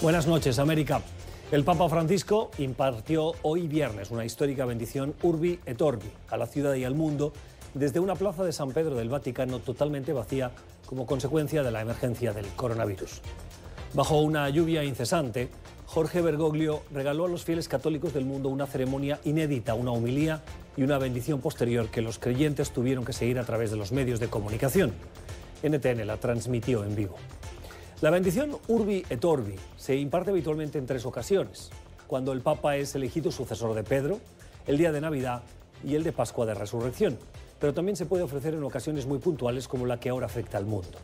Buenas noches, América. El Papa Francisco impartió hoy viernes una histórica bendición Urbi et Orbi a la ciudad y al mundo desde una plaza de San Pedro del Vaticano totalmente vacía como consecuencia de la emergencia del coronavirus. Bajo una lluvia incesante, Jorge Bergoglio regaló a los fieles católicos del mundo una ceremonia inédita, una homilía y una bendición posterior que los creyentes tuvieron que seguir a través de los medios de comunicación. NTN la transmitió en vivo. La bendición Urbi et Orbi se imparte habitualmente en 3 ocasiones: cuando el Papa es elegido sucesor de Pedro, el día de Navidad y el de Pascua de Resurrección, pero también se puede ofrecer en ocasiones muy puntuales como la que ahora afecta al mundo.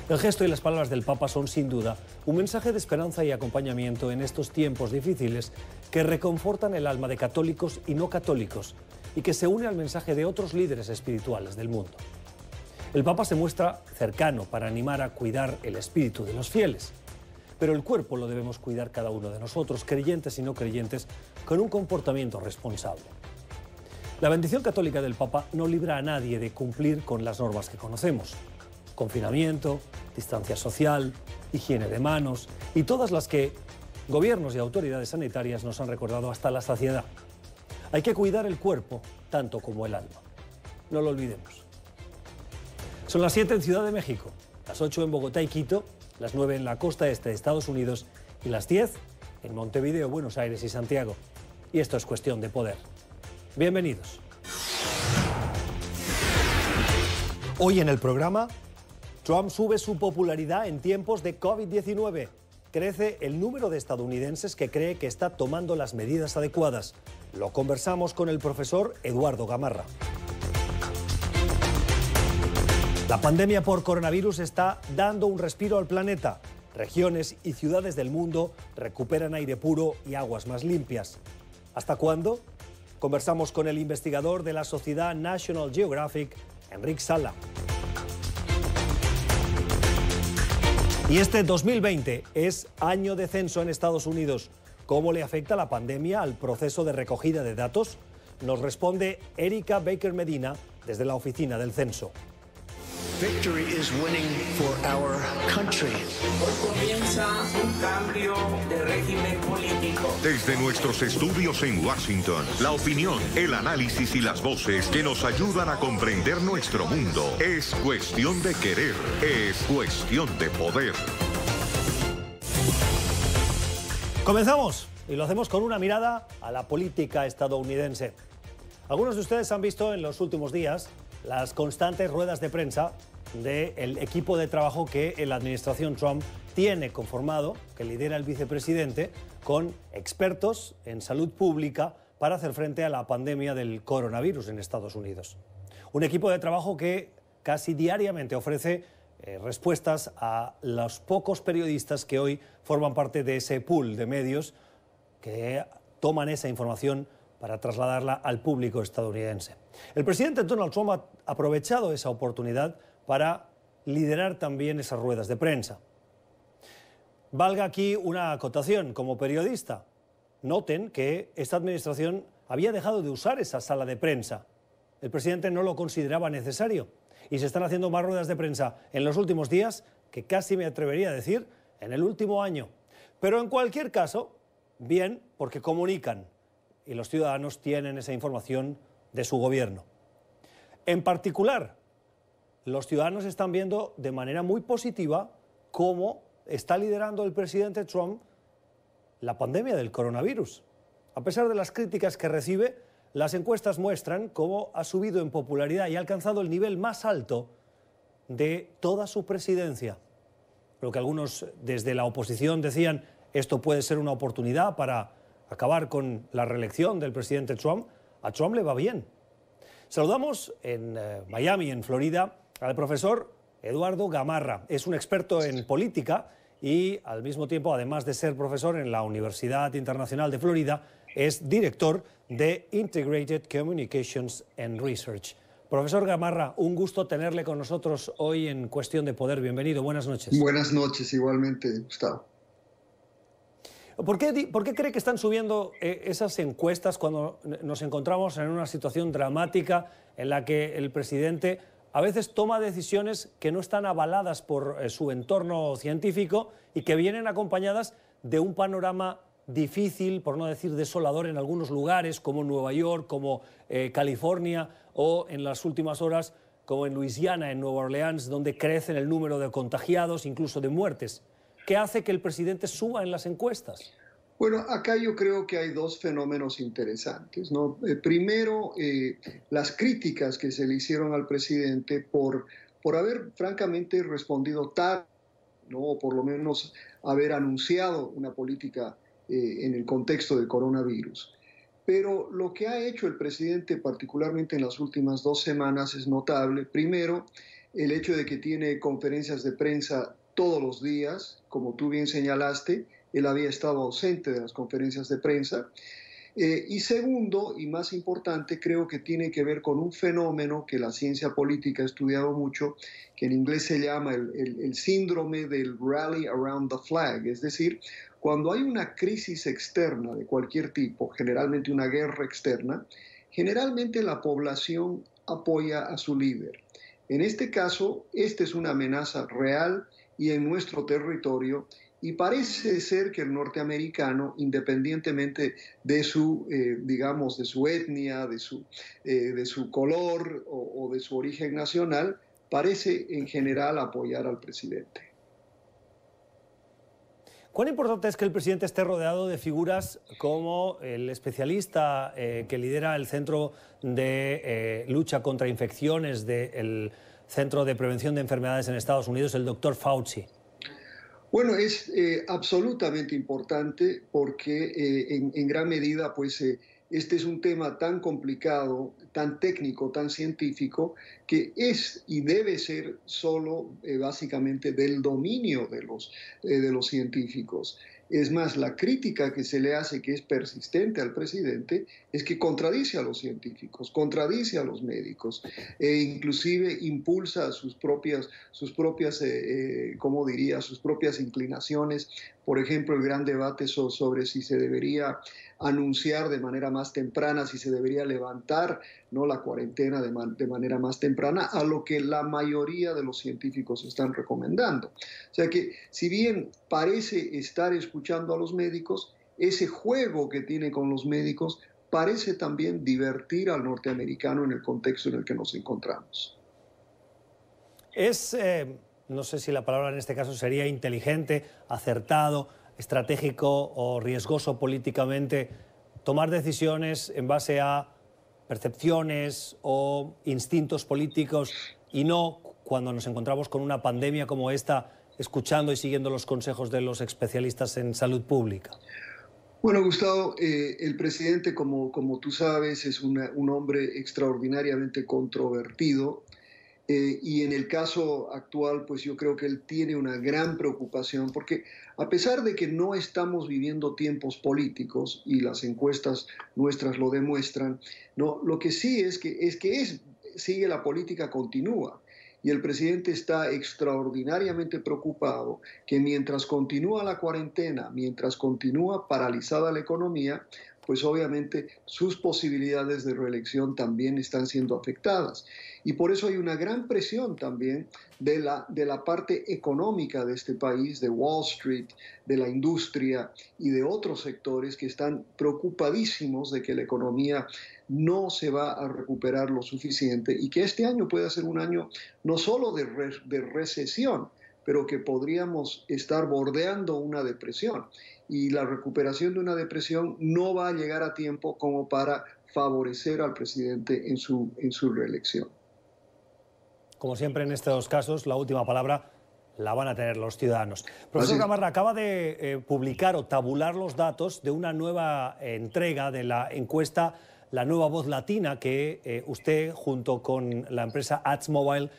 El gesto y las palabras del Papa son sin duda un mensaje de esperanza y acompañamiento en estos tiempos difíciles que reconfortan el alma de católicos y no católicos y que se une al mensaje de otros líderes espirituales del mundo. El Papa se muestra cercano para animar a cuidar el espíritu de los fieles, pero el cuerpo lo debemos cuidar cada uno de nosotros, creyentes y no creyentes, con un comportamiento responsable. La bendición católica del Papa no libra a nadie de cumplir con las normas que conocemos: confinamiento, distancia social, higiene de manos y todas las que gobiernos y autoridades sanitarias nos han recordado hasta la saciedad. Hay que cuidar el cuerpo tanto como el alma. No lo olvidemos. Son las 7 en Ciudad de México, las 8 en Bogotá y Quito, las 9 en la costa este de Estados Unidos y las 10 en Montevideo, Buenos Aires y Santiago. Y esto es Cuestión de Poder. Bienvenidos. Hoy en el programa, Trump sube su popularidad en tiempos de COVID-19. Crece el número de estadounidenses que cree que está tomando las medidas adecuadas. Lo conversamos con el profesor Eduardo Gamarra. La pandemia por coronavirus está dando un respiro al planeta. Regiones y ciudades del mundo recuperan aire puro y aguas más limpias. ¿Hasta cuándo? Conversamos con el investigador de la sociedad National Geographic, Enric Sala. Y este 2020 es año de censo en Estados Unidos. ¿Cómo le afecta la pandemia al proceso de recogida de datos? Nos responde Erika Baker Medina desde la oficina del censo. Victory is winning for our country. Hoy comienza un cambio de régimen político. Desde nuestros estudios en Washington, la opinión, el análisis y las voces que nos ayudan a comprender nuestro mundo. Es cuestión de querer, es cuestión de poder. Comenzamos y lo hacemos con una mirada a la política estadounidense. Algunos de ustedes han visto en los últimos días las constantes ruedas de prensa del equipo de trabajo que la administración Trump tiene conformado, que lidera el vicepresidente, con expertos en salud pública para hacer frente a la pandemia del coronavirus en Estados Unidos. Un equipo de trabajo que casi diariamente ofrece respuestas a los pocos periodistas que hoy forman parte de ese pool de medios que toman esa información para trasladarla al público estadounidense. El presidente Donald Trump ha aprovechado esa oportunidad para liderar también esas ruedas de prensa. Valga aquí una acotación como periodista. Noten que esta administración había dejado de usar esa sala de prensa. El presidente no lo consideraba necesario y se están haciendo más ruedas de prensa en los últimos días que casi me atrevería a decir en el último año. Pero en cualquier caso, bien, porque comunican y los ciudadanos tienen esa información de su gobierno. En particular, los ciudadanos están viendo de manera muy positiva cómo está liderando el presidente Trump la pandemia del coronavirus. A pesar de las críticas que recibe, las encuestas muestran cómo ha subido en popularidad y ha alcanzado el nivel más alto de toda su presidencia. Lo que algunos desde la oposición decían, esto puede ser una oportunidad para acabar con la reelección del presidente Trump. A Trump le va bien. Saludamos en Miami, en Florida, al profesor Eduardo Gamarra. Es un experto en política y al mismo tiempo, además de ser profesor en la Universidad Internacional de Florida, es director de Integrated Communications and Research. Profesor Gamarra, un gusto tenerle con nosotros hoy en Cuestión de Poder. Bienvenido, buenas noches. Buenas noches, igualmente, Gustavo. ¿Por qué cree que están subiendo esas encuestas cuando nos encontramos en una situación dramática en la que el presidente a veces toma decisiones que no están avaladas por su entorno científico y que vienen acompañadas de un panorama difícil, por no decir desolador, en algunos lugares, como Nueva York, como California, o en las últimas horas, como en Luisiana, en Nueva Orleans, donde crece el número de contagiados, incluso de muertes. ¿Qué hace que el presidente suba en las encuestas? Bueno, acá yo creo que hay dos fenómenos interesantes, ¿no? Primero, las críticas que se le hicieron al presidente por haber francamente respondido tarde, ¿no? O por lo menos haber anunciado una política en el contexto del coronavirus. Pero lo que ha hecho el presidente, particularmente en las últimas 2 semanas, es notable. Primero, el hecho de que tiene conferencias de prensa todos los días, como tú bien señalaste, él había estado ausente de las conferencias de prensa. Y segundo, y más importante, creo que tiene que ver con un fenómeno que la ciencia política ha estudiado mucho, que en inglés se llama el síndrome del rally around the flag, es decir, cuando hay una crisis externa de cualquier tipo, generalmente una guerra externa, generalmente la población apoya a su líder. En este caso, esta es una amenaza real y en nuestro territorio, y parece ser que el norteamericano, independientemente de su, digamos, de su etnia, de su color o de su origen nacional, parece en general apoyar al presidente. ¿Cuán importante es que el presidente esté rodeado de figuras como el especialista que lidera el Centro de Lucha contra Infecciones del Centro de Prevención de Enfermedades en Estados Unidos, el doctor Fauci? Bueno, es absolutamente importante porque en gran medida, pues, este es un tema tan complicado, tan técnico, tan científico, que es y debe ser solo básicamente del dominio de los científicos. Es más, la crítica que se le hace, que es persistente al presidente, es que contradice a los científicos, contradice a los médicos, e inclusive impulsa sus propias, ¿cómo diría?, sus propias inclinaciones. Por ejemplo, el gran debate sobre si se debería anunciar de manera más temprana, si se debería levantar, ¿no?, la cuarentena de manera más temprana, a lo que la mayoría de los científicos están recomendando. O sea que, si bien parece estar escuchando a los médicos, ese juego que tiene con los médicos parece también divertir al norteamericano en el contexto en el que nos encontramos. No sé si la palabra en este caso sería inteligente, acertado, estratégico o riesgoso políticamente, tomar decisiones en base a percepciones o instintos políticos y no, cuando nos encontramos con una pandemia como esta, escuchando y siguiendo los consejos de los especialistas en salud pública? Bueno, Gustavo, el presidente, como tú sabes, es un hombre extraordinariamente controvertido. Y en el caso actual, pues yo creo que él tiene una gran preocupación, porque a pesar de que no estamos viviendo tiempos políticos, y las encuestas nuestras lo demuestran, ¿no?, lo que sí sigue la política continúa. Y el presidente está extraordinariamente preocupado que mientras continúa la cuarentena, mientras continúa paralizada la economía, pues obviamente sus posibilidades de reelección también están siendo afectadas. Y por eso hay una gran presión también de la parte económica de este país, de Wall Street, de la industria y de otros sectores que están preocupadísimos de que la economía no se va a recuperar lo suficiente y que este año pueda ser un año no solo de recesión, pero que podríamos estar bordeando una depresión. Y la recuperación de una depresión no va a llegar a tiempo como para favorecer al presidente en su reelección. Como siempre en estos casos, la última palabra la van a tener los ciudadanos. Profesor Gamarra, acaba de publicar o tabular los datos de una nueva entrega de la encuesta La Nueva Voz Latina que usted, junto con la empresa AdsMobile,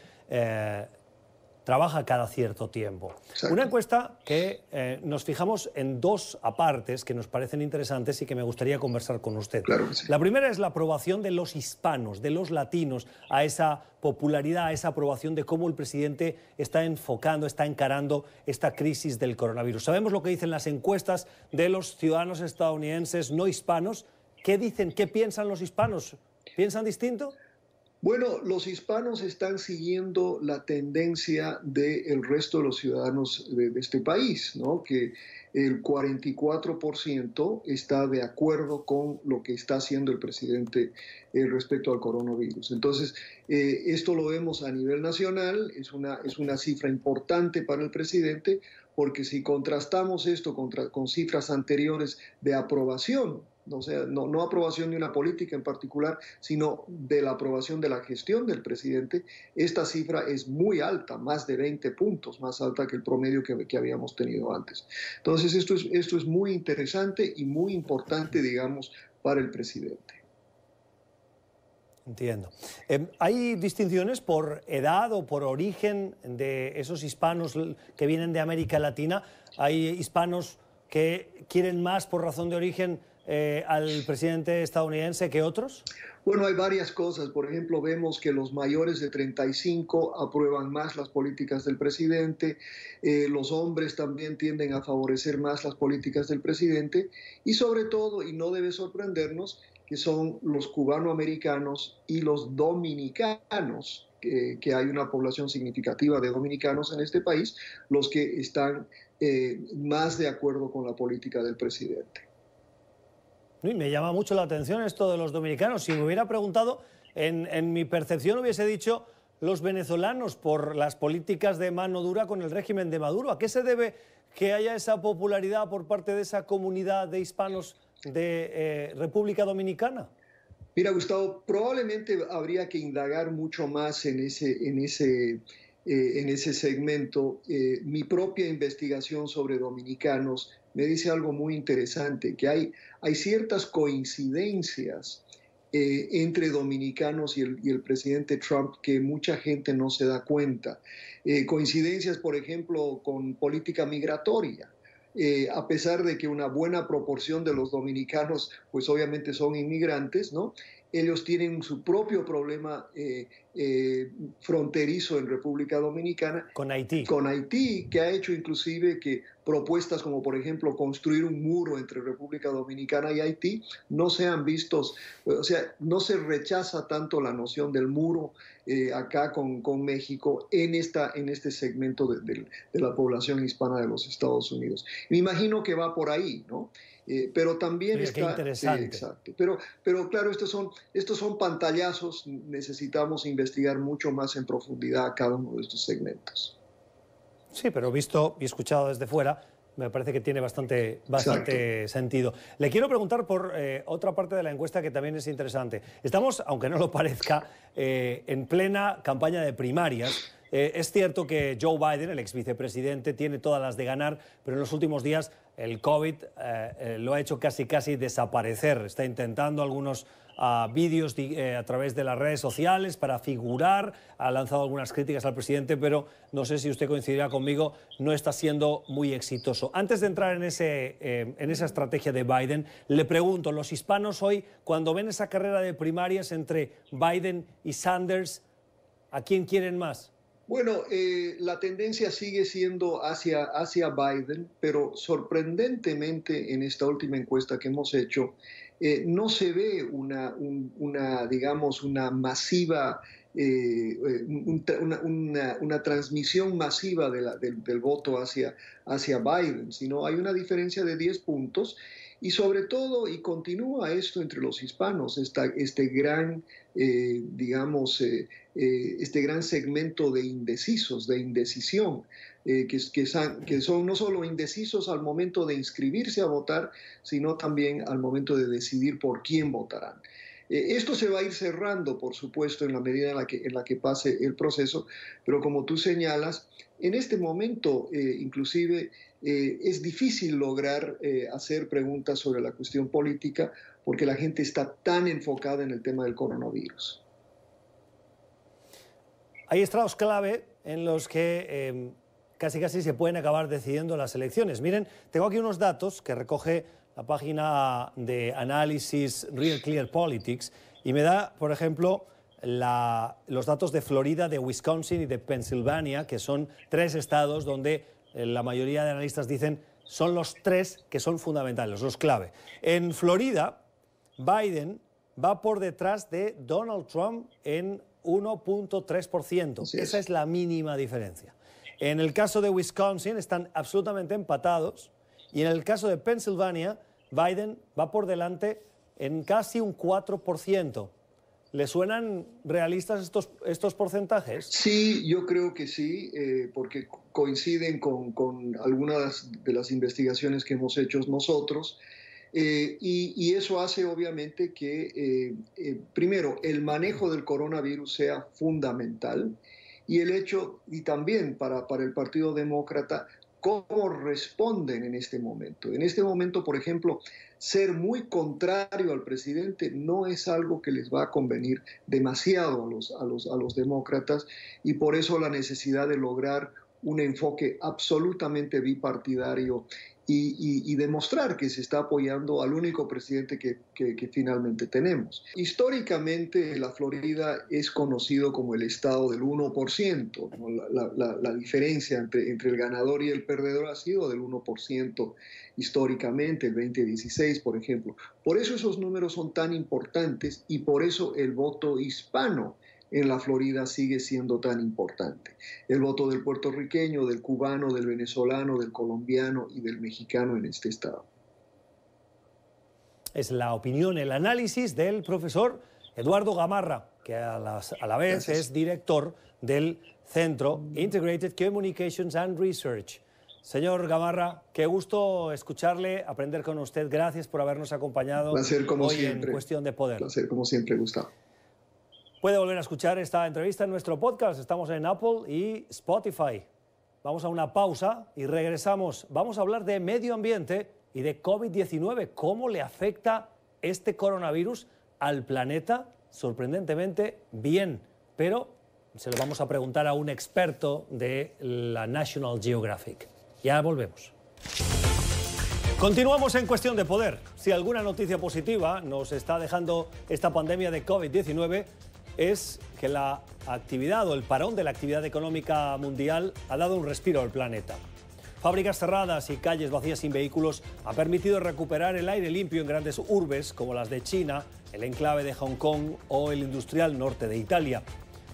trabaja cada cierto tiempo. Exacto. Una encuesta que nos fijamos en 2 apartes que nos parecen interesantes y que me gustaría conversar con usted. Claro que sí. La primera es la aprobación de los hispanos, de los latinos, a esa popularidad, a esa aprobación de cómo el presidente está enfocando, está encarando esta crisis del coronavirus. Sabemos lo que dicen las encuestas de los ciudadanos estadounidenses no hispanos. ¿Qué dicen? ¿Qué piensan los hispanos? ¿Piensan distinto? Bueno, los hispanos están siguiendo la tendencia del resto de los ciudadanos de este país, ¿no? Que el 44% está de acuerdo con lo que está haciendo el presidente respecto al coronavirus. Entonces, esto lo vemos a nivel nacional, es una cifra importante para el presidente, porque si contrastamos esto con cifras anteriores de aprobación, o sea, no aprobación de una política en particular, sino de la aprobación de la gestión del presidente, esta cifra es muy alta, más de 20 puntos, más alta que el promedio que habíamos tenido antes. Entonces, esto es muy interesante y muy importante, digamos, para el presidente. Entiendo. ¿Hay distinciones por edad o por origen de esos hispanos que vienen de América Latina? ¿Hay hispanos que quieren más por razón de origen al presidente estadounidense que otros? Bueno, hay varias cosas. Por ejemplo, vemos que los mayores de 35 aprueban más las políticas del presidente, los hombres también tienden a favorecer más las políticas del presidente y sobre todo, y no debe sorprendernos, que son los cubanoamericanos y los dominicanos, que hay una población significativa de dominicanos en este país, los que están más de acuerdo con la política del presidente. Me llama mucho la atención esto de los dominicanos. Si me hubiera preguntado, en mi percepción hubiese dicho los venezolanos por las políticas de mano dura con el régimen de Maduro. ¿A qué se debe que haya esa popularidad por parte de esa comunidad de hispanos de República Dominicana? Mira, Gustavo, probablemente habría que indagar mucho más en ese segmento. Mi propia investigación sobre dominicanos me dice algo muy interesante, que hay ciertas coincidencias entre dominicanos y el presidente Trump que mucha gente no se da cuenta. Coincidencias, por ejemplo, con política migratoria. A pesar de que una buena proporción de los dominicanos, pues obviamente son inmigrantes, ¿no? Ellos tienen su propio problema fronterizo en República Dominicana. Con Haití. Con Haití, que ha hecho inclusive que propuestas como, por ejemplo, construir un muro entre República Dominicana y Haití no sean vistos, o sea, no se rechaza tanto la noción del muro acá con México en este segmento de la población hispana de los Estados Unidos. Me imagino que va por ahí, ¿no? Pero también está... Qué interesante. Exacto. Pero claro, estos son pantallazos, necesitamos investigar mucho más en profundidad cada uno de estos segmentos. Sí, pero visto y escuchado desde fuera, me parece que tiene bastante sentido. Le quiero preguntar por otra parte de la encuesta que también es interesante. Estamos, aunque no lo parezca, en plena campaña de primarias. Es cierto que Joe Biden, el ex vicepresidente, tiene todas las de ganar, pero en los últimos días el COVID lo ha hecho casi desaparecer. Está intentando algunos vídeos a través de las redes sociales para figurar, ha lanzado algunas críticas al presidente, pero no sé si usted coincidirá conmigo, no está siendo muy exitoso. Antes de entrar en esa estrategia de Biden, le pregunto, los hispanos hoy, cuando ven esa carrera de primarias entre Biden y Sanders, ¿a quién quieren más? Bueno, la tendencia sigue siendo hacia Biden, pero sorprendentemente en esta última encuesta que hemos hecho, no se ve digamos, una masiva, una transmisión masiva del voto hacia Biden, sino hay una diferencia de 10 puntos. Y sobre todo, y continúa esto entre los hispanos, este gran segmento de indecisos, de indecisión, que son no solo indecisos al momento de inscribirse a votar, sino también al momento de decidir por quién votarán. Esto se va a ir cerrando, por supuesto, en la medida en la que pase el proceso, pero como tú señalas, en este momento inclusive es difícil lograr hacer preguntas sobre la cuestión política porque la gente está tan enfocada en el tema del coronavirus. Hay estrados clave en los que casi se pueden acabar decidiendo las elecciones. Miren, tengo aquí unos datos que recoge la página de análisis Real Clear Politics y me da, por ejemplo, los datos de Florida, de Wisconsin y de Pensilvania, que son 3 estados donde la mayoría de analistas dicen son los 3 que son fundamentales, los clave. En Florida, Biden va por detrás de Donald Trump en 1.3%. Esa es la mínima diferencia. En el caso de Wisconsin están absolutamente empatados y en el caso de Pensilvania, Biden va por delante en casi un 4%. ¿Le suenan realistas estos porcentajes? Sí, yo creo que sí, porque coinciden con algunas de las investigaciones que hemos hecho nosotros. Y eso hace obviamente que, primero, el manejo del coronavirus sea fundamental y el hecho, y también para el Partido Demócrata, cómo responden en este momento. En este momento, por ejemplo, ser muy contrario al presidente no es algo que les va a convenir demasiado a los demócratas y por eso la necesidad de lograr un enfoque absolutamente bipartidario y demostrar que se está apoyando al único presidente que finalmente tenemos. Históricamente, la Florida es conocido como el estado del 1%. ¿No? La diferencia entre el ganador y el perdedor ha sido del 1% históricamente, el 2016, por ejemplo. Por eso esos números son tan importantes y por eso el voto hispano en la Florida sigue siendo tan importante. El voto del puertorriqueño, del cubano, del venezolano, del colombiano y del mexicano en este estado. Es la opinión, el análisis del profesor Eduardo Gamarra, que a la vez es director del Centro Integrated Communications and Research. Señor Gamarra, qué gusto escucharle, aprender con usted. Gracias por habernos acompañado hoy en Cuestión de Poder. Placer, como siempre, Gustavo. Puede volver a escuchar esta entrevista en nuestro podcast. Estamos en Apple y Spotify. Vamos a una pausa y regresamos. Vamos a hablar de medio ambiente y de COVID-19. ¿Cómo le afecta este coronavirus al planeta? Sorprendentemente bien. Pero se lo vamos a preguntar a un experto de la National Geographic. Ya volvemos. Continuamos en Cuestión de Poder. Si alguna noticia positiva nos está dejando esta pandemia de COVID-19, es que la actividad o el parón de la actividad económica mundial ha dado un respiro al planeta. Fábricas cerradas y calles vacías sin vehículos han permitido recuperar el aire limpio en grandes urbes como las de China, el enclave de Hong Kong o el industrial norte de Italia.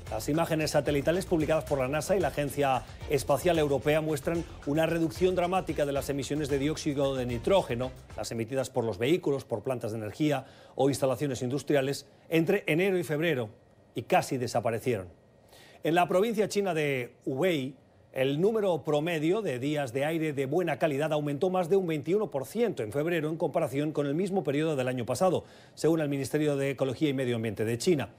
Las imágenes satelitales publicadas por la NASA y la Agencia Espacial Europea muestran una reducción dramática de las emisiones de dióxido de nitrógeno, las emitidas por los vehículos, por plantas de energía o instalaciones industriales, entre enero y febrero, y casi desaparecieron. En la provincia china de Hubei, el número promedio de días de aire de buena calidad aumentó más de un 21% en febrero en comparación con el mismo periodo del año pasado, según el Ministerio de Ecología y Medio Ambiente de China.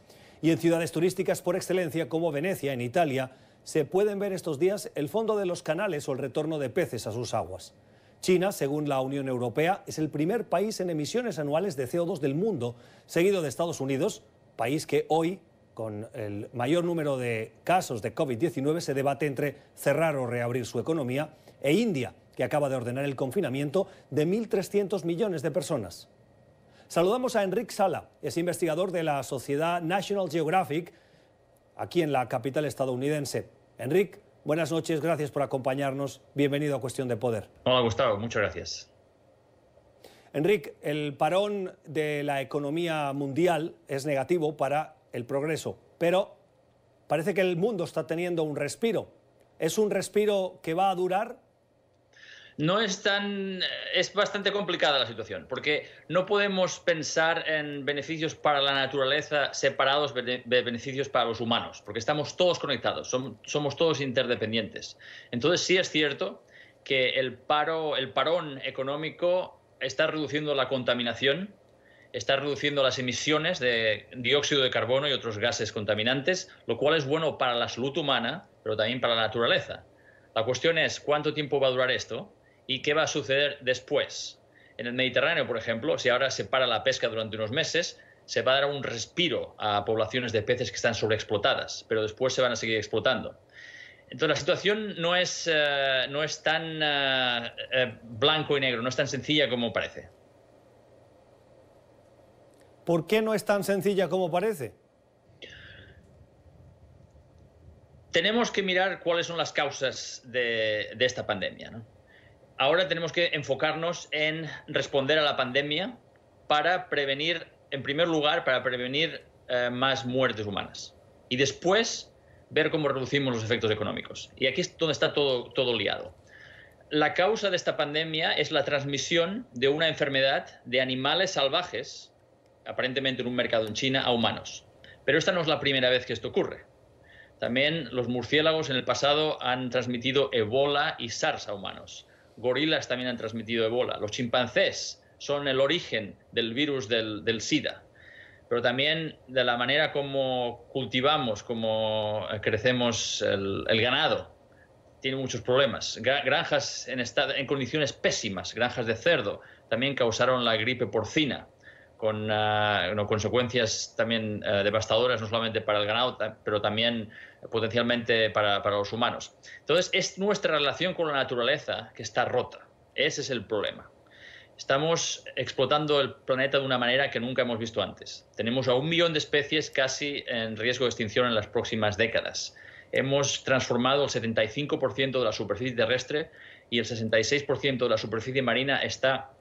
Y en ciudades turísticas por excelencia como Venecia, en Italia, se pueden ver estos días el fondo de los canales o el retorno de peces a sus aguas. China, según la Unión Europea, es el primer país en emisiones anuales de CO2 del mundo, seguido de Estados Unidos, país que hoy, con el mayor número de casos de COVID-19, se debate entre cerrar o reabrir su economía, e India, que acaba de ordenar el confinamiento de 1.300 millones de personas. Saludamos a Enric Sala, es investigador de la Sociedad National Geographic, aquí en la capital estadounidense. Enric, buenas noches, gracias por acompañarnos. Bienvenido a Cuestión de Poder. Hola, Gustavo, muchas gracias. Enric, el parón de la economía mundial es negativo para el progreso, pero parece que el mundo está teniendo un respiro. ¿Es un respiro que va a durar? No es bastante complicada la situación, porque no podemos pensar en beneficios para la naturaleza separados de beneficios para los humanos, porque estamos todos conectados, somos todos interdependientes. Entonces sí es cierto que el parón económico está reduciendo la contaminación, está reduciendo las emisiones de dióxido de carbono y otros gases contaminantes, lo cual es bueno para la salud humana, pero también para la naturaleza. La cuestión es cuánto tiempo va a durar esto y qué va a suceder después. En el Mediterráneo, por ejemplo, si ahora se para la pesca durante unos meses, se va a dar un respiro a poblaciones de peces que están sobreexplotadas, pero después se van a seguir explotando. Entonces la situación no es tan blanco y negro, no es tan sencilla como parece. ¿Por qué no es tan sencilla como parece? Tenemos que mirar cuáles son las causas de esta pandemia, ¿no? Ahora tenemos que enfocarnos en responder a la pandemia para prevenir en primer lugar, para prevenir más muertes humanas. Y después, ver cómo reducimos los efectos económicos. Y aquí es donde está todo liado. La causa de esta pandemia es la transmisión de una enfermedad de animales salvajes, aparentemente en un mercado en China, a humanos. Pero esta no es la primera vez que esto ocurre. También los murciélagos en el pasado han transmitido Ebola y SARS a humanos. Gorilas también han transmitido Ebola. Los chimpancés son el origen del virus del SIDA. Pero también de la manera como cultivamos, como crecemos el ganado, tiene muchos problemas. Granjas en condiciones pésimas, granjas de cerdo, también causaron la gripe porcina, con consecuencias también devastadoras, no solamente para el ganado, pero también potencialmente para los humanos. Entonces, es nuestra relación con la naturaleza que está rota. Ese es el problema. Estamos explotando el planeta de una manera que nunca hemos visto antes. Tenemos a 1 millón de especies casi en riesgo de extinción en las próximas décadas. Hemos transformado el 75% de la superficie terrestre y el 66% de la superficie marina está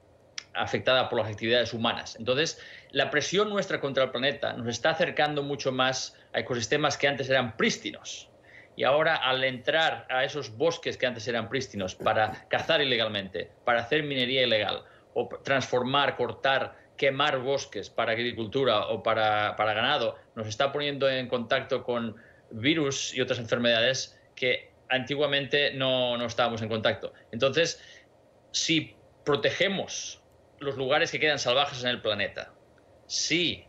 afectada por las actividades humanas. Entonces, la presión nuestra contra el planeta nos está acercando mucho más a ecosistemas que antes eran prístinos. Y ahora, al entrar a esos bosques que antes eran prístinos para cazar ilegalmente, para hacer minería ilegal, o transformar, cortar, quemar bosques para agricultura o para ganado, nos está poniendo en contacto con virus y otras enfermedades que antiguamente no estábamos en contacto. Entonces, si protegemos los lugares que quedan salvajes en el planeta, si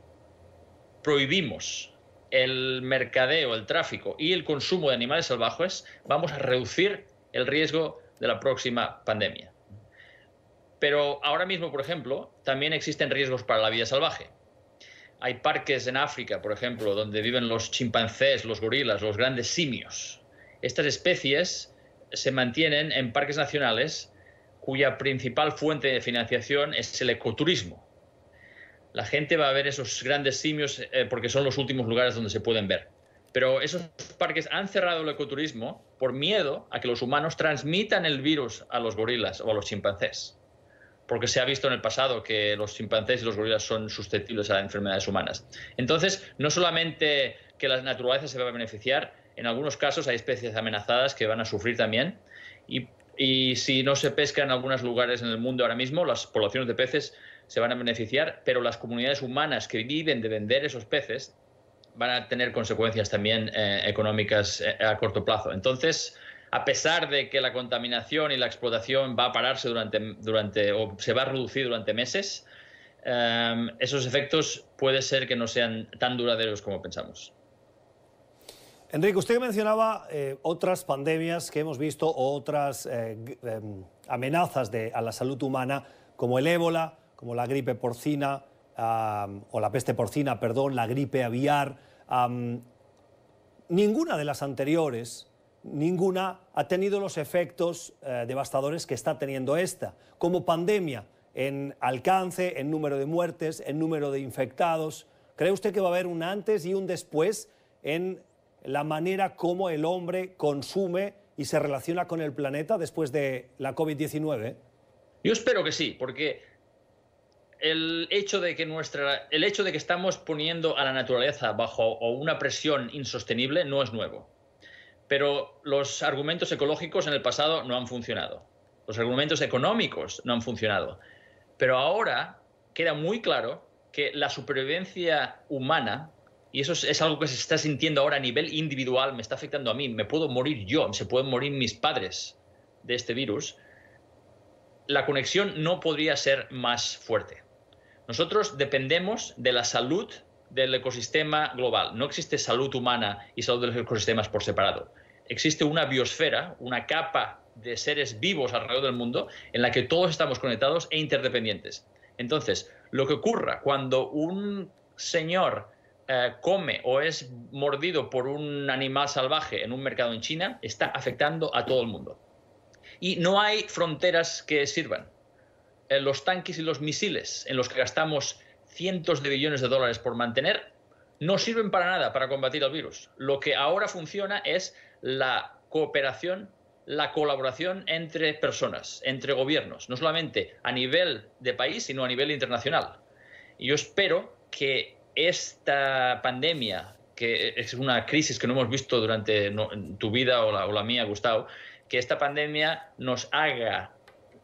prohibimos el mercadeo, el tráfico y el consumo de animales salvajes, vamos a reducir el riesgo de la próxima pandemia. Pero ahora mismo, por ejemplo, también existen riesgos para la vida salvaje. Hay parques en África, por ejemplo, donde viven los chimpancés, los gorilas, los grandes simios. Estas especies se mantienen en parques nacionales cuya principal fuente de financiación es el ecoturismo. La gente va a ver esos grandes simios porque son los últimos lugares donde se pueden ver. Pero esos parques han cerrado el ecoturismo por miedo a que los humanos transmitan el virus a los gorilas o a los chimpancés. Porque se ha visto en el pasado que los chimpancés y los gorilas son susceptibles a enfermedades humanas. Entonces, no solamente que la naturaleza se va a beneficiar, en algunos casos hay especies amenazadas que van a sufrir también. Y si no se pesca en algunos lugares en el mundo ahora mismo, las poblaciones de peces se van a beneficiar, pero las comunidades humanas que viven de vender esos peces van a tener consecuencias también económicas a corto plazo. Entonces, a pesar de que la contaminación y la explotación va a pararse o se va a reducir durante meses, esos efectos puede ser que no sean tan duraderos como pensamos. Enrique, usted mencionaba otras pandemias que hemos visto, otras amenazas a la salud humana, como el ébola, como la gripe porcina, o la peste porcina, perdón, la gripe aviar. Ninguna de las anteriores, ninguna ha tenido los efectos devastadores que está teniendo esta, como pandemia, en alcance, en número de muertes, en número de infectados. ¿Cree usted que va a haber un antes y un después en la manera como el hombre consume y se relaciona con el planeta después de la COVID-19? Yo espero que sí, porque el hecho de que estamos poniendo a la naturaleza bajo una presión insostenible no es nuevo. Pero los argumentos ecológicos en el pasado no han funcionado. Los argumentos económicos no han funcionado. Pero ahora queda muy claro que la supervivencia humana, y eso es algo que se está sintiendo ahora a nivel individual, me está afectando a mí, me puedo morir yo, se pueden morir mis padres de este virus, la conexión no podría ser más fuerte. Nosotros dependemos de la salud del ecosistema global. No existe salud humana y salud de los ecosistemas por separado. Existe una biosfera, una capa de seres vivos alrededor del mundo en la que todos estamos conectados e interdependientes. Entonces, lo que ocurra cuando un señor come o es mordido por un animal salvaje en un mercado en China está afectando a todo el mundo. Y no hay fronteras que sirvan. Los tanques y los misiles en los que gastamos cientos de billones de dólares por mantener no sirven para nada para combatir el virus. Lo que ahora funciona es la cooperación, la colaboración entre personas, entre gobiernos, no solamente a nivel de país, sino a nivel internacional. Y yo espero que esta pandemia, que es una crisis que no hemos visto durante tu vida o la mía, Gustavo, que esta pandemia nos haga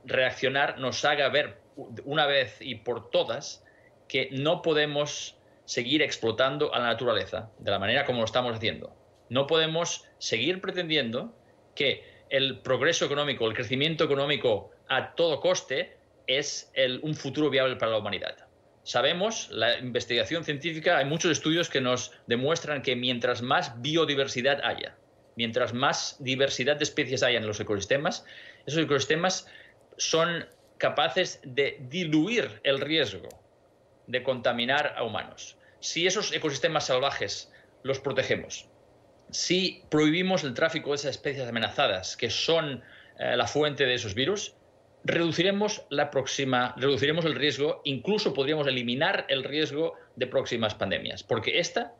reaccionar, nos haga ver una vez y por todas que no podemos seguir explotando a la naturaleza de la manera como lo estamos haciendo. No podemos seguir pretendiendo que el progreso económico, el crecimiento económico a todo coste es un futuro viable para la humanidad. Sabemos, la investigación científica, hay muchos estudios que nos demuestran que mientras más biodiversidad haya, mientras más diversidad de especies haya en los ecosistemas, esos ecosistemas son capaces de diluir el riesgo de contaminar a humanos. Si esos ecosistemas salvajes los protegemos, si prohibimos el tráfico de esas especies amenazadas que son la fuente de esos virus, reduciremos el riesgo, incluso podríamos eliminar el riesgo de próximas pandemias, porque esta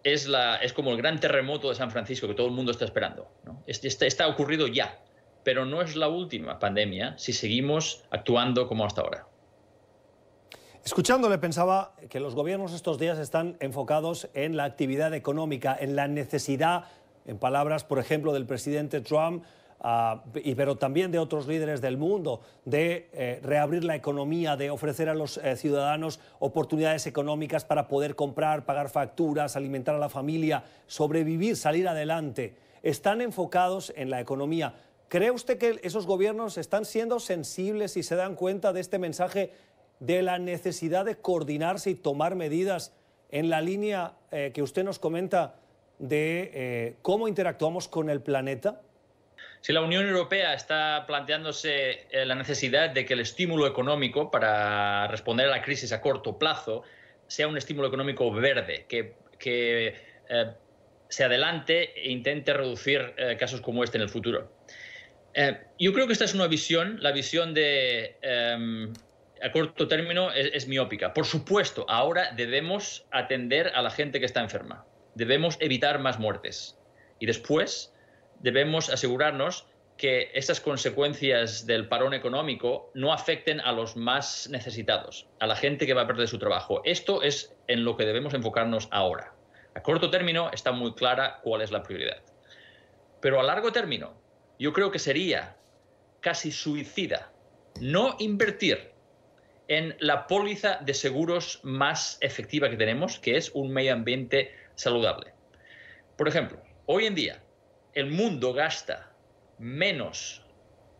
es como el gran terremoto de San Francisco que todo el mundo está esperando, ¿no? Está ocurrido ya, pero no es la última pandemia si seguimos actuando como hasta ahora. Escuchándole pensaba que los gobiernos estos días están enfocados en la actividad económica, en la necesidad, en palabras, por ejemplo, del presidente Trump, pero también de otros líderes del mundo, de reabrir la economía, de ofrecer a los ciudadanos oportunidades económicas para poder comprar, pagar facturas, alimentar a la familia, sobrevivir, salir adelante. Están enfocados en la economía. ¿Cree usted que esos gobiernos están siendo sensibles y se dan cuenta de este mensaje de la necesidad de coordinarse y tomar medidas en la línea que usted nos comenta de cómo interactuamos con el planeta? Si la Unión Europea está planteándose la necesidad de que el estímulo económico para responder a la crisis a corto plazo sea un estímulo económico verde, que se adelante e intente reducir casos como este en el futuro. Yo creo que esta es una visión, la visión de a corto término es miópica. Por supuesto, ahora debemos atender a la gente que está enferma. Debemos evitar más muertes. Y después debemos asegurarnos que estas consecuencias del parón económico no afecten a los más necesitados, a la gente que va a perder su trabajo. Esto es en lo que debemos enfocarnos ahora. A corto término está muy clara cuál es la prioridad. Pero a largo término, yo creo que sería casi suicida no invertir en la póliza de seguros más efectiva que tenemos, que es un medio ambiente saludable. Por ejemplo, hoy en día el mundo gasta menos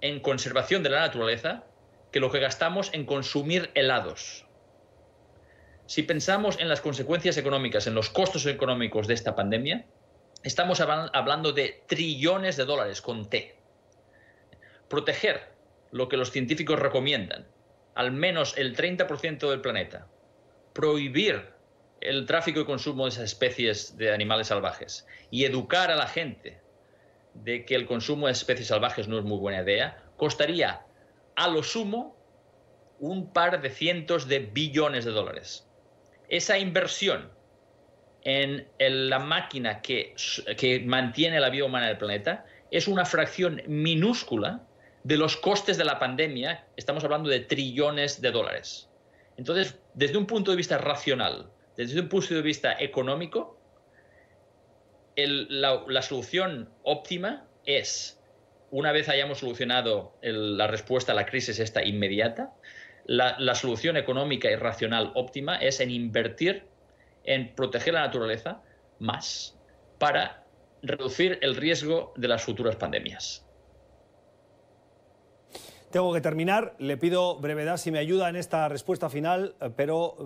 en conservación de la naturaleza que lo que gastamos en consumir helados. Si pensamos en las consecuencias económicas, en los costos económicos de esta pandemia, estamos hablando de trillones de dólares con T. Proteger lo que los científicos recomiendan, al menos el 30% del planeta, prohibir el tráfico y consumo de esas especies de animales salvajes y educar a la gente de que el consumo de especies salvajes no es muy buena idea, costaría a lo sumo un par de cientos de billones de dólares. Esa inversión en la máquina que mantiene la vida humana en el planeta es una fracción minúscula de los costes de la pandemia. Estamos hablando de trillones de dólares. Entonces, desde un punto de vista racional, desde un punto de vista económico, la solución óptima es, una vez hayamos solucionado la respuesta a la crisis esta inmediata, la solución económica y racional óptima es en invertir en proteger la naturaleza más para reducir el riesgo de las futuras pandemias. Tengo que terminar, le pido brevedad si me ayuda en esta respuesta final, pero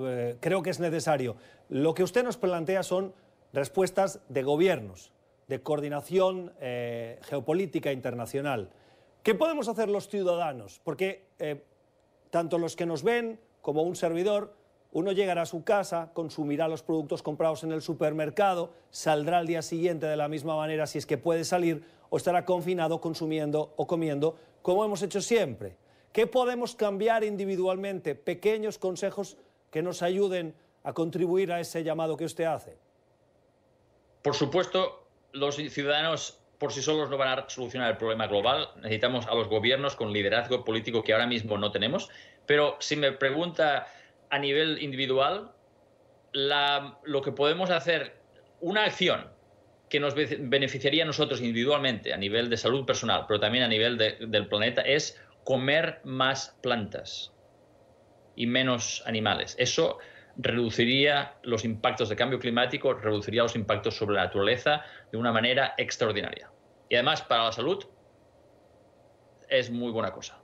creo que es necesario. Lo que usted nos plantea son respuestas de gobiernos, de coordinación geopolítica internacional. ¿Qué podemos hacer los ciudadanos? Porque tanto los que nos ven como un servidor, uno llegará a su casa, consumirá los productos comprados en el supermercado, saldrá al día siguiente de la misma manera si es que puede salir, o estará confinado consumiendo o comiendo como hemos hecho siempre. ¿Qué podemos cambiar individualmente? Pequeños consejos que nos ayuden a contribuir a ese llamado que usted hace. Por supuesto, los ciudadanos por sí solos no van a solucionar el problema global. Necesitamos a los gobiernos con liderazgo político que ahora mismo no tenemos. Pero si me pregunta a nivel individual, lo que podemos hacer, una acción que nos beneficiaría a nosotros individualmente a nivel de salud personal, pero también a nivel del planeta, es comer más plantas y menos animales. Eso reduciría los impactos de cambio climático, reduciría los impactos sobre la naturaleza de una manera extraordinaria. Y además, para la salud, es muy buena cosa.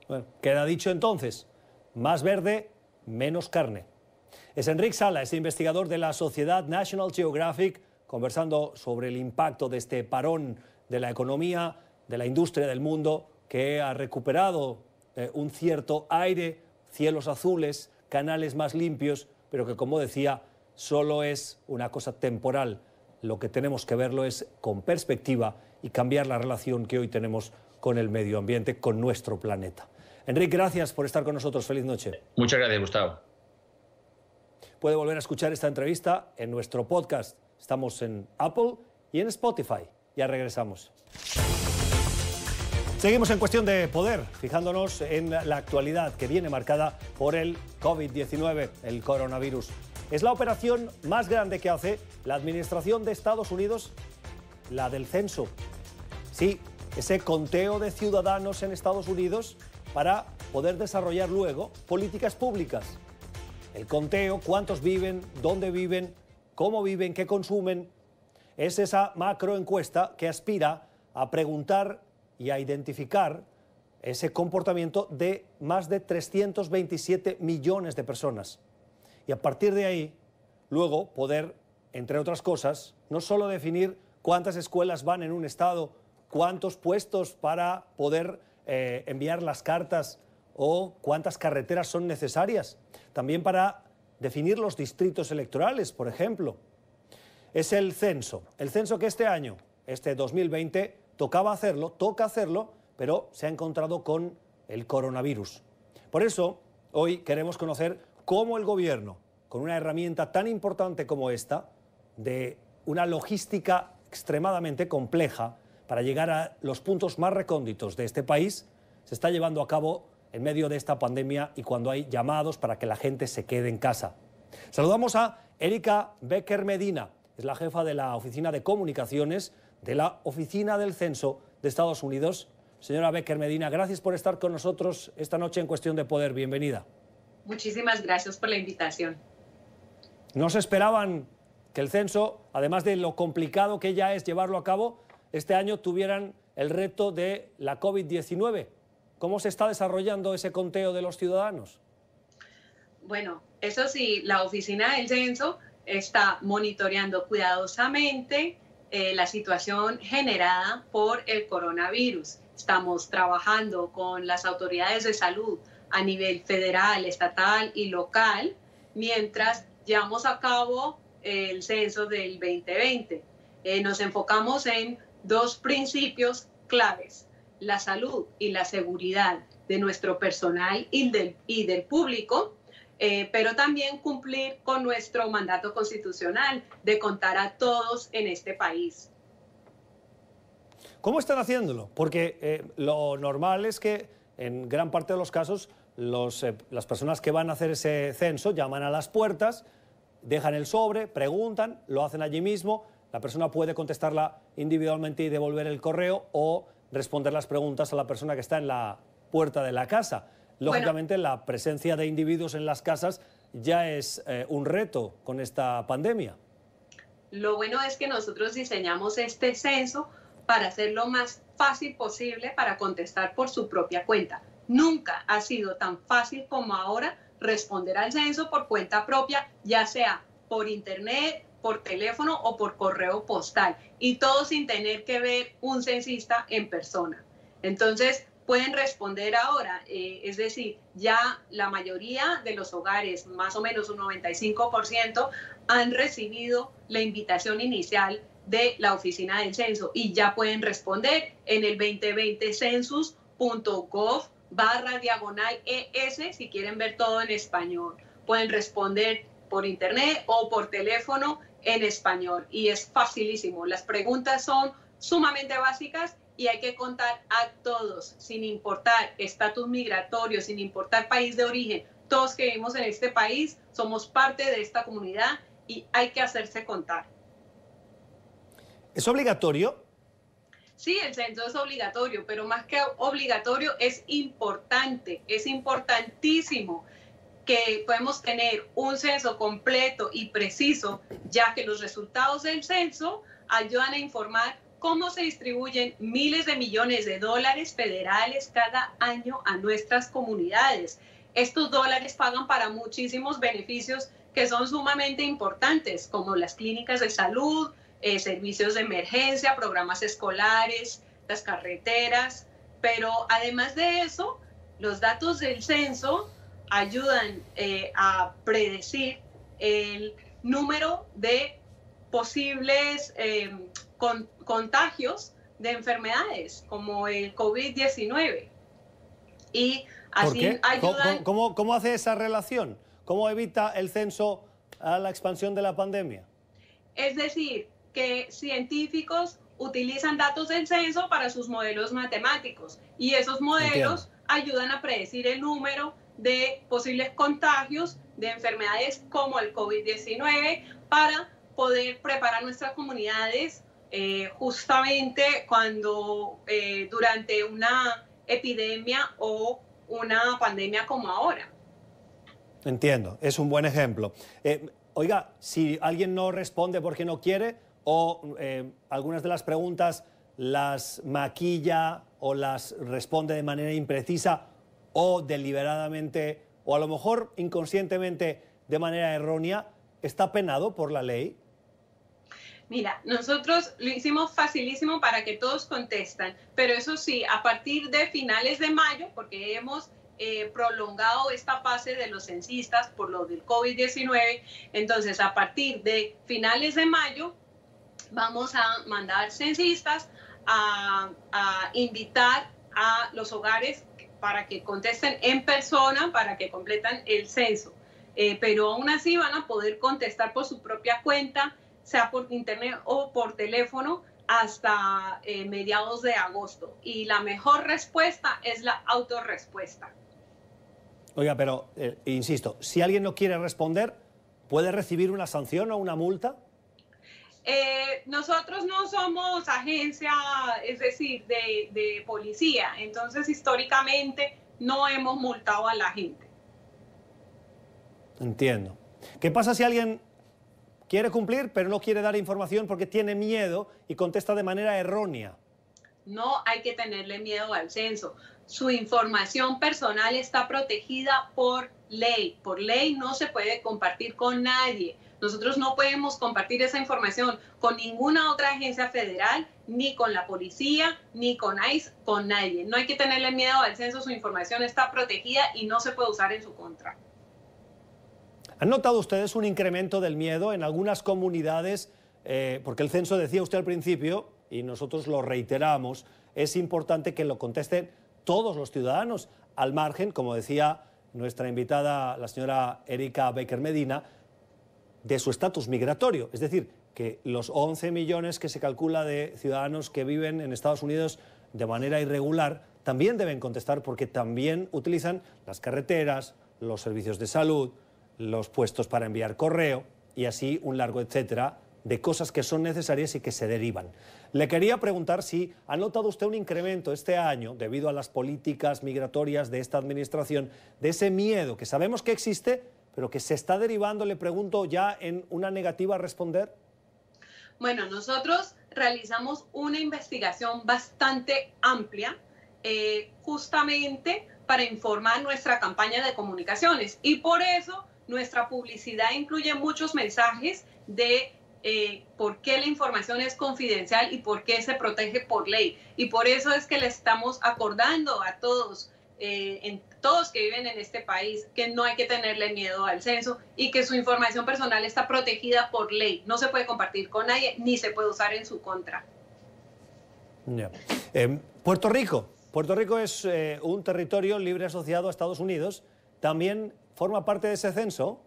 Bueno, queda dicho entonces, más verde, menos carne. Es Enric Sala, es investigador de la Sociedad National Geographic, conversando sobre el impacto de este parón de la economía, de la industria del mundo, que ha recuperado un cierto aire, cielos azules, canales más limpios, pero que, como decía, solo es una cosa temporal. Lo que tenemos que verlo es con perspectiva y cambiar la relación que hoy tenemos con el medio ambiente, con nuestro planeta. Enric, gracias por estar con nosotros. Feliz noche. Muchas gracias, Gustavo. Puede volver a escuchar esta entrevista en nuestro podcast. Estamos en Apple y en Spotify. Ya regresamos. Seguimos en Cuestión de Poder, fijándonos en la actualidad que viene marcada por el COVID-19, el coronavirus. Es la operación más grande que hace la Administración de Estados Unidos, la del censo. Sí, ese conteo de ciudadanos en Estados Unidos para poder desarrollar luego políticas públicas. El conteo, cuántos viven, dónde viven, cómo viven, qué consumen. Es esa macroencuesta que aspira a preguntar y a identificar ese comportamiento de más de 327 millones de personas. Y a partir de ahí, luego poder, entre otras cosas, no solo definir cuántas escuelas van en un estado, cuántos puestos para poder enviar las cartas o cuántas carreteras son necesarias, también para definir los distritos electorales, por ejemplo. Es el censo que este año, este 2020, toca hacerlo, pero se ha encontrado con el coronavirus. Por eso, hoy queremos conocer cómo el gobierno, con una herramienta tan importante como esta, de una logística extremadamente compleja para llegar a los puntos más recónditos de este país, se está llevando a cabo en medio de esta pandemia y cuando hay llamados para que la gente se quede en casa. Saludamos a Erika Becker Medina, es la jefa de la Oficina de Comunicaciones de la Oficina del Censo de Estados Unidos. Señora Becker Medina, gracias por estar con nosotros esta noche en Cuestión de Poder. Bienvenida. Muchísimas gracias por la invitación. ¿No se esperaban que el censo, además de lo complicado que ya es llevarlo a cabo, este año tuvieran el reto de la COVID-19? ¿Cómo se está desarrollando ese conteo de los ciudadanos? Bueno, eso sí, la Oficina del Censo está monitoreando cuidadosamente la situación generada por el coronavirus. Estamos trabajando con las autoridades de salud a nivel federal, estatal y local, mientras llevamos a cabo el censo del 2020. Nos enfocamos en dos principios claves: la salud y la seguridad de nuestro personal y del público, pero también cumplir con nuestro mandato constitucional de contar a todos en este país. ¿Cómo están haciéndolo? Porque lo normal es que en gran parte de los casos las personas que van a hacer ese censo llaman a las puertas, dejan el sobre, preguntan, lo hacen allí mismo, la persona puede contestarla individualmente y devolver el correo o responder las preguntas a la persona que está en la puerta de la casa. Lógicamente, la presencia de individuos en las casas ya es un reto con esta pandemia. Lo bueno es que nosotros diseñamos este censo para hacerlo más fácil posible para contestar por su propia cuenta. Nunca ha sido tan fácil como ahora responder al censo por cuenta propia, ya sea por internet, por teléfono o por correo postal, y todo sin tener que ver un censista en persona. Entonces, pueden responder ahora, es decir, ya la mayoría de los hogares, más o menos un 95%, han recibido la invitación inicial de la Oficina del Censo y ya pueden responder en el 2020census.gov//ES si quieren ver todo en español. Pueden responder por internet o por teléfono en español y es facilísimo. Las preguntas son sumamente básicas y hay que contar a todos, sin importar estatus migratorio, sin importar país de origen. Todos que vivimos en este país somos parte de esta comunidad y hay que hacerse contar. ¿Es obligatorio? Sí, el censo es obligatorio, pero más que obligatorio es importante, es importantísimo que podemos tener un censo completo y preciso, ya que los resultados del censo ayudan a informar cómo se distribuyen miles de millones de dólares federales cada año a nuestras comunidades. Estos dólares pagan para muchísimos beneficios que son sumamente importantes, como las clínicas de salud, servicios de emergencia, programas escolares, las carreteras, pero además de eso, los datos del censo ayudan a predecir el número de posibles contagios de enfermedades como el COVID-19. Y así ayudan... ¿Cómo hace esa relación? ¿Cómo evita el censo a la expansión de la pandemia? Es decir, que científicos utilizan datos del censo para sus modelos matemáticos y esos modelos ayudan a predecir el número de posibles contagios de enfermedades como el COVID-19 para poder preparar nuestras comunidades justamente cuando durante una epidemia o una pandemia como ahora. Entiendo, es un buen ejemplo. Oiga, si alguien no responde porque no quiere o algunas de las preguntas las maquilla o las responde de manera imprecisa o deliberadamente o a lo mejor inconscientemente de manera errónea, ¿está penado por la ley? Mira, nosotros lo hicimos facilísimo para que todos contestan, pero eso sí, a partir de finales de mayo, porque hemos prolongado esta fase de los censistas por lo del COVID-19, entonces a partir de finales de mayo vamos a mandar censistas a invitar a los hogares para que contesten en persona, para que completan el censo. Pero aún así van a poder contestar por su propia cuenta, sea por internet o por teléfono, hasta mediados de agosto. Y la mejor respuesta es la autorrespuesta. Oiga, pero insisto, si alguien no quiere responder, ¿puede recibir una sanción o una multa? Nosotros no somos agencia, es decir, de policía, entonces históricamente no hemos multado a la gente. Entiendo. ¿Qué pasa si alguien quiere cumplir pero no quiere dar información porque tiene miedo y contesta de manera errónea? No hay que tenerle miedo al censo. Su información personal está protegida por ley. Por ley no se puede compartir con nadie. Nosotros no podemos compartir esa información con ninguna otra agencia federal, ni con la policía, ni con ICE, con nadie. No hay que tenerle miedo al censo, su información está protegida y no se puede usar en su contra. ¿Han notado ustedes un incremento del miedo en algunas comunidades? Porque el censo, decía usted al principio, y nosotros lo reiteramos, es importante que lo contesten todos los ciudadanos, al margen, como decía nuestra invitada, la señora Erika Baker Medina, de su estatus migratorio. Es decir, que los 11 millones que se calcula de ciudadanos que viven en Estados Unidos de manera irregular también deben contestar porque también utilizan las carreteras, los servicios de salud, los puestos para enviar correo y así un largo etcétera de cosas que son necesarias y que se derivan. Le quería preguntar si ha notado usted un incremento este año, debido a las políticas migratorias de esta administración, de ese miedo que sabemos que existe, pero que se está derivando, le pregunto, ya en una negativa a responder. Bueno, nosotros realizamos una investigación bastante amplia, justamente para informar nuestra campaña de comunicaciones. Y por eso nuestra publicidad incluye muchos mensajes de por qué la información es confidencial y por qué se protege por ley. Y por eso es que le estamos acordando a todos, todos que viven en este país, que no hay que tenerle miedo al censo y que su información personal está protegida por ley. No se puede compartir con nadie ni se puede usar en su contra. Yeah. Puerto Rico es un territorio libre asociado a Estados Unidos. ¿También forma parte de ese censo?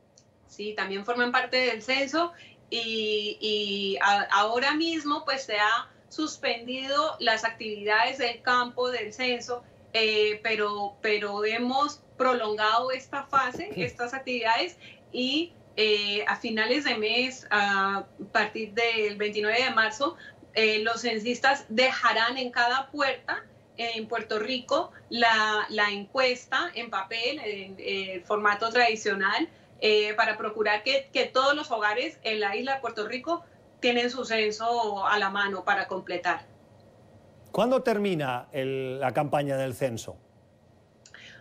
Sí, también forman parte del censo y ahora mismo pues se ha suspendido las actividades del campo del censo pero hemos prolongado esta fase, estas actividades, y a finales de mes, a partir del 29 de marzo, los censistas dejarán en cada puerta en Puerto Rico la encuesta en papel, en formato tradicional, para procurar que todos los hogares en la isla de Puerto Rico tienen su censo a la mano para completar. ¿Cuándo termina la campaña del censo?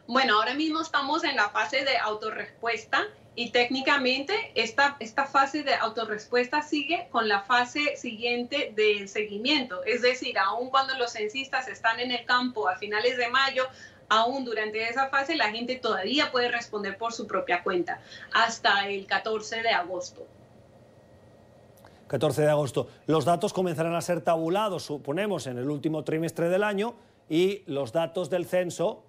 Bueno, ahora mismo estamos en la fase de autorrespuesta y técnicamente esta fase de autorrespuesta sigue con la fase siguiente del seguimiento. Es decir, aun cuando los censistas están en el campo a finales de mayo, aún durante esa fase la gente todavía puede responder por su propia cuenta hasta el 14 de agosto. 14 de agosto. Los datos comenzarán a ser tabulados, suponemos, en el último trimestre del año, y los datos del censo,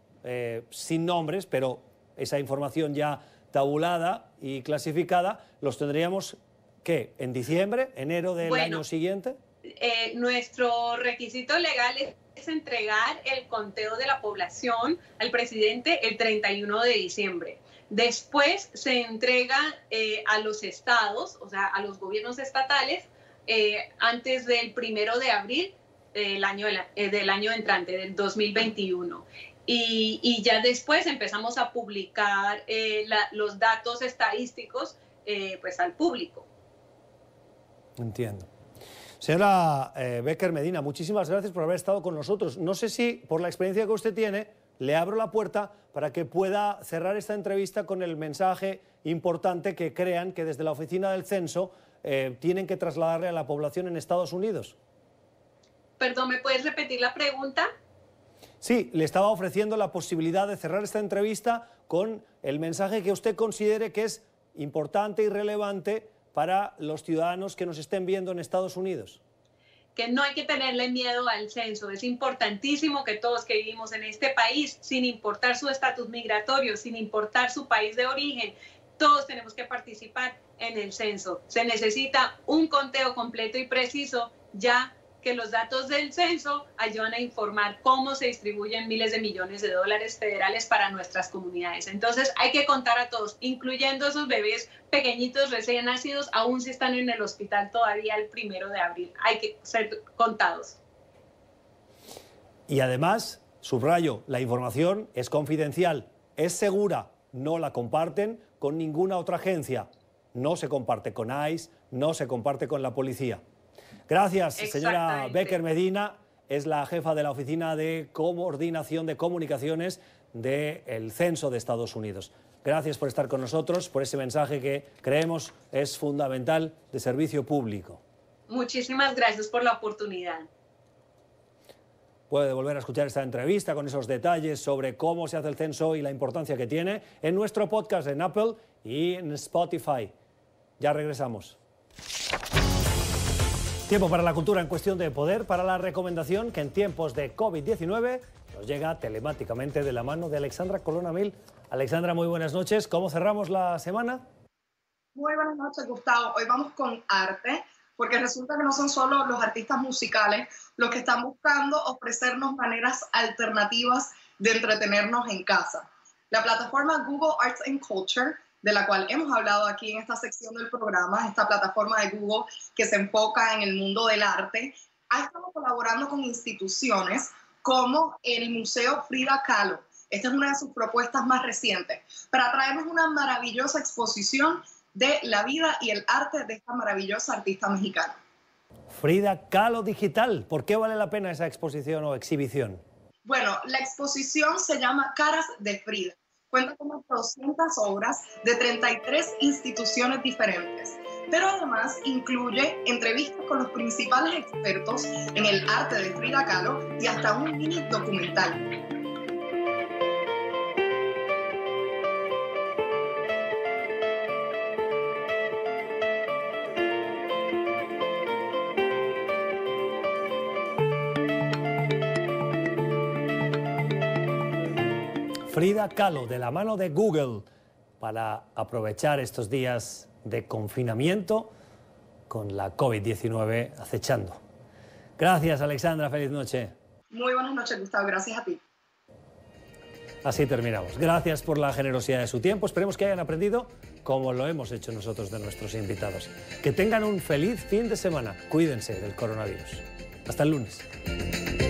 sin nombres, pero esa información ya tabulada y clasificada, los tendríamos, ¿qué? ¿En diciembre, enero del año siguiente? Nuestro requisito legal es entregar el conteo de la población al presidente el 31 de diciembre. Después se entrega a los estados, o sea, a los gobiernos estatales, antes del 1 de abril del año entrante, del 2021. Y ya después empezamos a publicar los datos estadísticos pues al público. Entiendo. Señora Becker Medina, muchísimas gracias por haber estado con nosotros. No sé si, por la experiencia que usted tiene, le abro la puerta para que pueda cerrar esta entrevista con el mensaje importante que crean que desde la Oficina del Censo tienen que trasladarle a la población en Estados Unidos. Perdón, ¿me puedes repetir la pregunta? Sí, le estaba ofreciendo la posibilidad de cerrar esta entrevista con el mensaje que usted considere que es importante y relevante para los ciudadanos que nos estén viendo en Estados Unidos. Que no hay que tenerle miedo al censo. Es importantísimo que todos que vivimos en este país, sin importar su estatus migratorio, sin importar su país de origen, todos tenemos que participar en el censo. Se necesita un conteo completo y preciso, ya que los datos del censo ayudan a informar cómo se distribuyen miles de millones de dólares federales para nuestras comunidades. Entonces hay que contar a todos, incluyendo esos bebés pequeñitos recién nacidos, aún si están en el hospital todavía el 1 de abril. Hay que ser contados. Y además, subrayo, la información es confidencial, es segura, no la comparten con ninguna otra agencia. No se comparte con ICE, no se comparte con la policía. Gracias, señora Becker Medina, es la jefa de la Oficina de Coordinación de Comunicaciones del Censo de Estados Unidos. Gracias por estar con nosotros, por ese mensaje que creemos es fundamental de servicio público. Muchísimas gracias por la oportunidad. Puede volver a escuchar esta entrevista con esos detalles sobre cómo se hace el censo y la importancia que tiene en nuestro podcast en Apple y en Spotify. Ya regresamos. Tiempo para la cultura en cuestión de poder, para la recomendación que en tiempos de COVID-19 nos llega telemáticamente de la mano de Alexandra Colonna Mil. Alexandra, muy buenas noches. ¿Cómo cerramos la semana? Muy buenas noches, Gustavo. Hoy vamos con arte, porque resulta que no son solo los artistas musicales los que están buscando ofrecernos maneras alternativas de entretenernos en casa. La plataforma Google Arts and Culture, de la cual hemos hablado aquí en esta sección del programa, esta plataforma de Google que se enfoca en el mundo del arte, ha estado colaborando con instituciones como el Museo Frida Kahlo. Esta es una de sus propuestas más recientes, para traernos una maravillosa exposición de la vida y el arte de esta maravillosa artista mexicana. Frida Kahlo digital, ¿por qué vale la pena esa exposición o exhibición? Bueno, la exposición se llama Caras de Frida. Cuenta con 200 obras de 33 instituciones diferentes, pero además incluye entrevistas con los principales expertos en el arte de Frida Kahlo y hasta un mini documental. Frida Kahlo, de la mano de Google, para aprovechar estos días de confinamiento con la COVID-19 acechando. Gracias, Alexandra. Feliz noche. Muy buenas noches, Gustavo. Gracias a ti. Así terminamos. Gracias por la generosidad de su tiempo. Esperemos que hayan aprendido como lo hemos hecho nosotros de nuestros invitados. Que tengan un feliz fin de semana. Cuídense del coronavirus. Hasta el lunes.